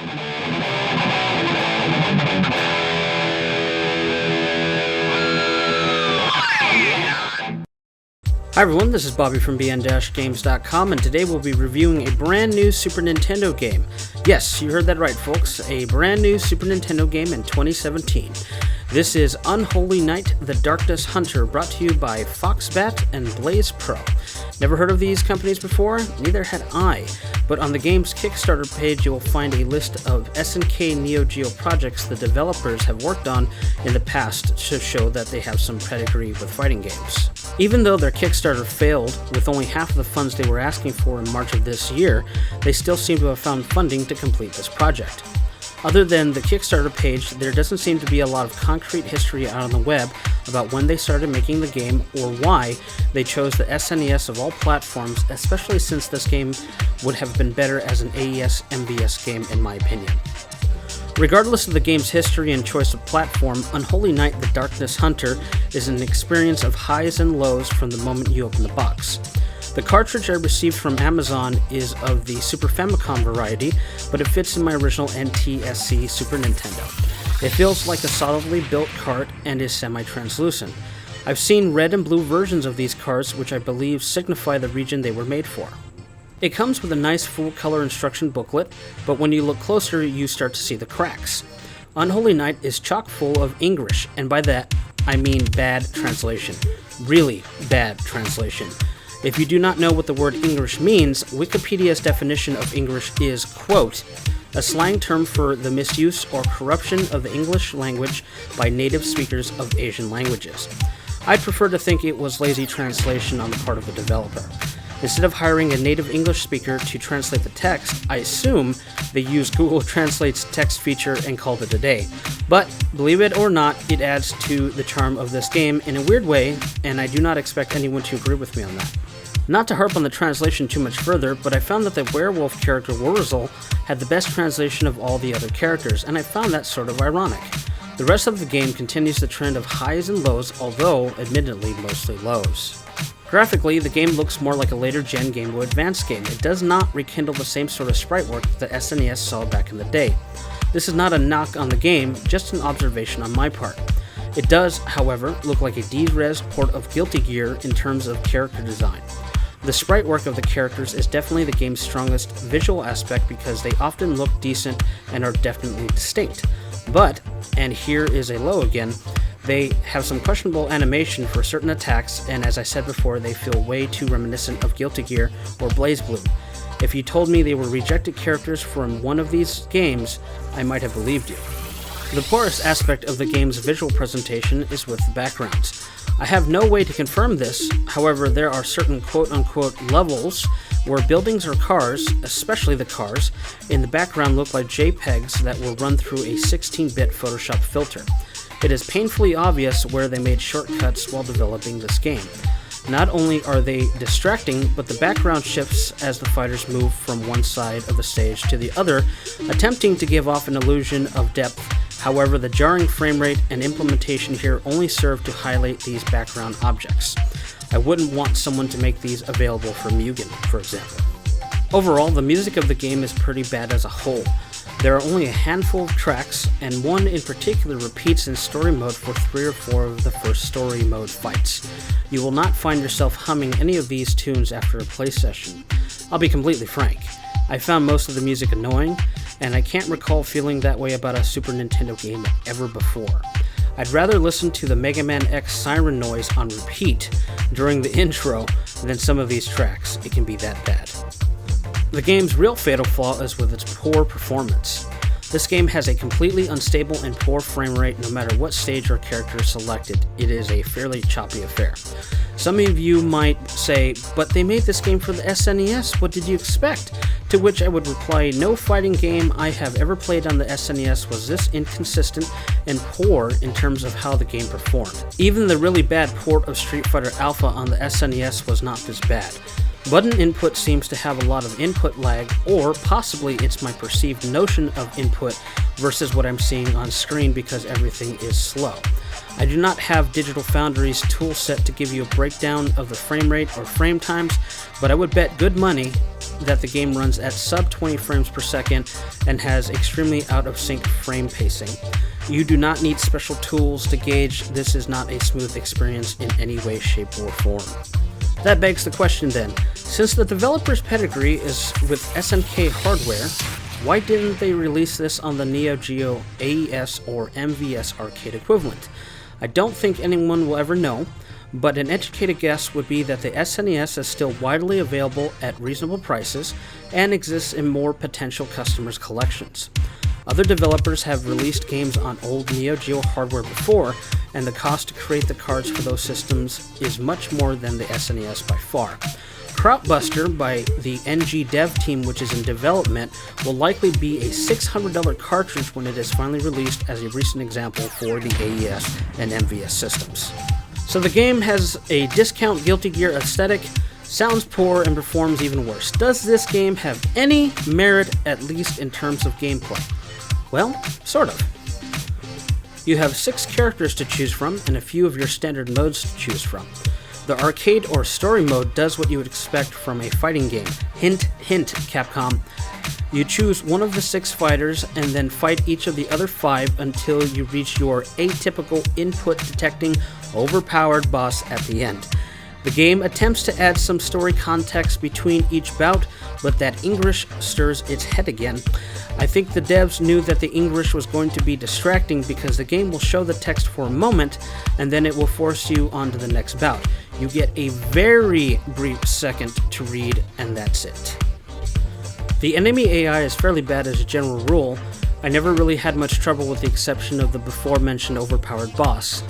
Hi everyone, this is Bobby from bn-games.com, and today we'll be reviewing a brand new Super Nintendo game. Yes, you heard that right folks, a brand new Super Nintendo game in 2017. This is Unholy Knight, the Darkness Hunter, brought to you by Foxbat and Blaze Pro. Never heard of these companies before? Neither had I, but on the game's Kickstarter page you'll find a list of SNK Neo Geo projects the developers have worked on in the past to show that they have some pedigree with fighting games. Even though their Kickstarter failed, with only half of the funds they were asking for in March of this year, they still seem to have found funding to complete this project. Other than the Kickstarter page, there doesn't seem to be a lot of concrete history out on the web about when they started making the game or why they chose the SNES of all platforms, especially since this game would have been better as an AES-MVS game in my opinion. Regardless of the game's history and choice of platform, Unholy Knight the Darkness Hunter is an experience of highs and lows from the moment you open the box. The cartridge I received from Amazon is of the Super Famicom variety, but it fits in my original NTSC Super Nintendo. It feels like a solidly built cart and is semi-translucent. I've seen red and blue versions of these carts, which I believe signify the region they were made for. It comes with a nice full-color instruction booklet, but when you look closer you start to see the cracks. Unholy Knight is chock full of English, and by that I mean bad translation. Really bad translation. If you do not know what the word English means, Wikipedia's definition of English is, quote, a slang term for the misuse or corruption of the English language by native speakers of Asian languages. I'd prefer to think it was lazy translation on the part of the developer. Instead of hiring a native English speaker to translate the text, I assume they used Google Translate's text feature and called it a day. But, believe it or not, it adds to the charm of this game in a weird way, and I do not expect anyone to agree with me on that. Not to harp on the translation too much further, but I found that the werewolf character Wurzel had the best translation of all the other characters, and I found that sort of ironic. The rest of the game continues the trend of highs and lows, although admittedly mostly lows. Graphically, the game looks more like a later-gen Game Boy Advance game. It does not rekindle the same sort of sprite work the SNES saw back in the day. This is not a knock on the game, just an observation on my part. It does, however, look like a D-Res port of Guilty Gear in terms of character design. The sprite work of the characters is definitely the game's strongest visual aspect because they often look decent and are definitely distinct. But, and here is a low again, they have some questionable animation for certain attacks, and as I said before, they feel way too reminiscent of Guilty Gear or BlazBlue. If you told me they were rejected characters from one of these games, I might have believed you. The poorest aspect of the game's visual presentation is with the backgrounds. I have no way to confirm this, however there are certain quote-unquote levels where buildings or cars, especially the cars, in the background look like JPEGs that were run through a 16-bit Photoshop filter. It is painfully obvious where they made shortcuts while developing this game. Not only are they distracting, but the background shifts as the fighters move from one side of the stage to the other, attempting to give off an illusion of depth. However, the jarring frame rate and implementation here only serve to highlight these background objects. I wouldn't want someone to make these available for Mugen, for example. Overall, the music of the game is pretty bad as a whole. There are only a handful of tracks, and one in particular repeats in story mode for 3 or 4 of the first story mode fights. You will not find yourself humming any of these tunes after a play session. I'll be completely frank. I found most of the music annoying, and I can't recall feeling that way about a Super Nintendo game ever before. I'd rather listen to the Mega Man X siren noise on repeat during the intro than some of these tracks. It can be that bad. The game's real fatal flaw is with its poor performance. This game has a completely unstable and poor frame rate no matter what stage or character is selected. It is a fairly choppy affair. Some of you might say, but they made this game for the SNES, what did you expect? To which I would reply, no fighting game I have ever played on the SNES was this inconsistent and poor in terms of how the game performed. Even the really bad port of Street Fighter Alpha on the SNES was not this bad. Button input seems to have a lot of input lag, or possibly it's my perceived notion of input versus what I'm seeing on screen because everything is slow. I do not have Digital Foundry's toolset to give you a breakdown of the frame rate or frame times, but I would bet good money that the game runs at sub 20 frames per second and has extremely out of sync frame pacing. You do not need special tools to gauge this is not a smooth experience in any way, shape, or form. That begs the question then, since the developer's pedigree is with SNK hardware, why didn't they release this on the Neo Geo AES or MVS arcade equivalent? I don't think anyone will ever know, but an educated guess would be that the SNES is still widely available at reasonable prices and exists in more potential customers' collections. Other developers have released games on old Neo Geo hardware before, and the cost to create the cards for those systems is much more than the SNES by far. Krautbuster by the NG dev team, which is in development, will likely be a $600 cartridge when it is finally released, as a recent example for the AES and MVS systems. So the game has a discount Guilty Gear aesthetic, sounds poor, and performs even worse. Does this game have any merit, at least in terms of gameplay? Well, sort of. You have 6 characters to choose from and a few of your standard modes to choose from. The arcade or story mode does what you would expect from a fighting game. Hint, hint, Capcom. You choose one of the 6 fighters and then fight each of the other 5 until you reach your atypical input detecting overpowered boss at the end. The game attempts to add some story context between each bout, but that English stirs its head again. I think the devs knew that the English was going to be distracting because the game will show the text for a moment and then it will force you on to the next bout. You get a very brief second to read and that's it. The enemy AI is fairly bad as a general rule. I never really had much trouble with the exception of the before mentioned overpowered boss.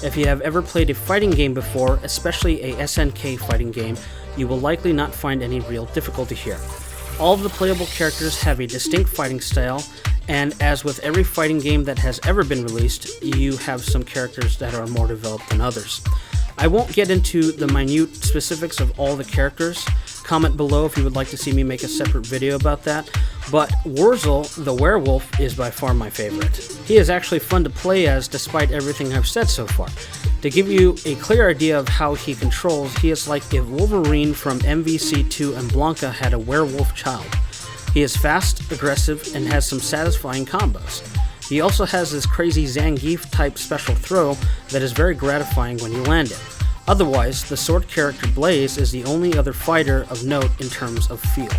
If you have ever played a fighting game before, especially a SNK fighting game, you will likely not find any real difficulty here. All of the playable characters have a distinct fighting style, and as with every fighting game that has ever been released, you have some characters that are more developed than others. I won't get into the minute specifics of all the characters. Comment below if you would like to see me make a separate video about that, but Wurzel, the werewolf, is by far my favorite. He is actually fun to play as despite everything I've said so far. To give you a clear idea of how he controls, he is like if Wolverine from MVC2 and Blanca had a werewolf child. He is fast, aggressive, and has some satisfying combos. He also has this crazy Zangief type special throw that is very gratifying when you land it. Otherwise, the sword character Blaze is the only other fighter of note in terms of feel.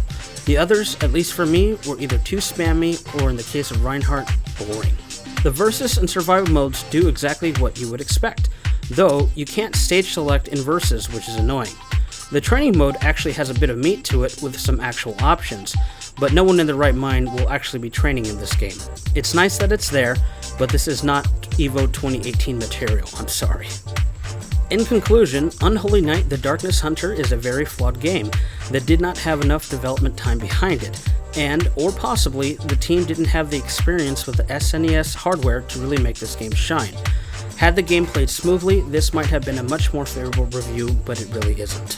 The others, at least for me, were either too spammy or, in the case of Reinhardt, boring. The Versus and Survival modes do exactly what you would expect, though you can't stage select in Versus, which is annoying. The training mode actually has a bit of meat to it with some actual options, but no one in their right mind will actually be training in this game. It's nice that it's there, but this is not EVO 2018 material, I'm sorry. In conclusion, Unholy Knight: The Darkness Hunter is a very flawed game that did not have enough development time behind it, and, or possibly, the team didn't have the experience with the SNES hardware to really make this game shine. Had the game played smoothly, this might have been a much more favorable review, but it really isn't.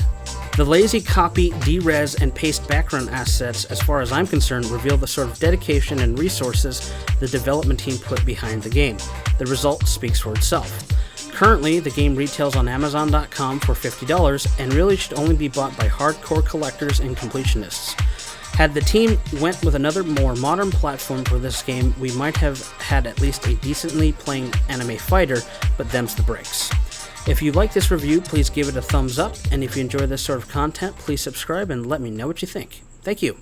The lazy copy, derez, and paste background assets, as far as I'm concerned, reveal the sort of dedication and resources the development team put behind the game. The result speaks for itself. Currently, the game retails on Amazon.com for $50 and really should only be bought by hardcore collectors and completionists. Had the team went with another more modern platform for this game, we might have had at least a decently playing anime fighter, but them's the breaks. If you like this review, please give it a thumbs up, and if you enjoy this sort of content, please subscribe and let me know what you think. Thank you.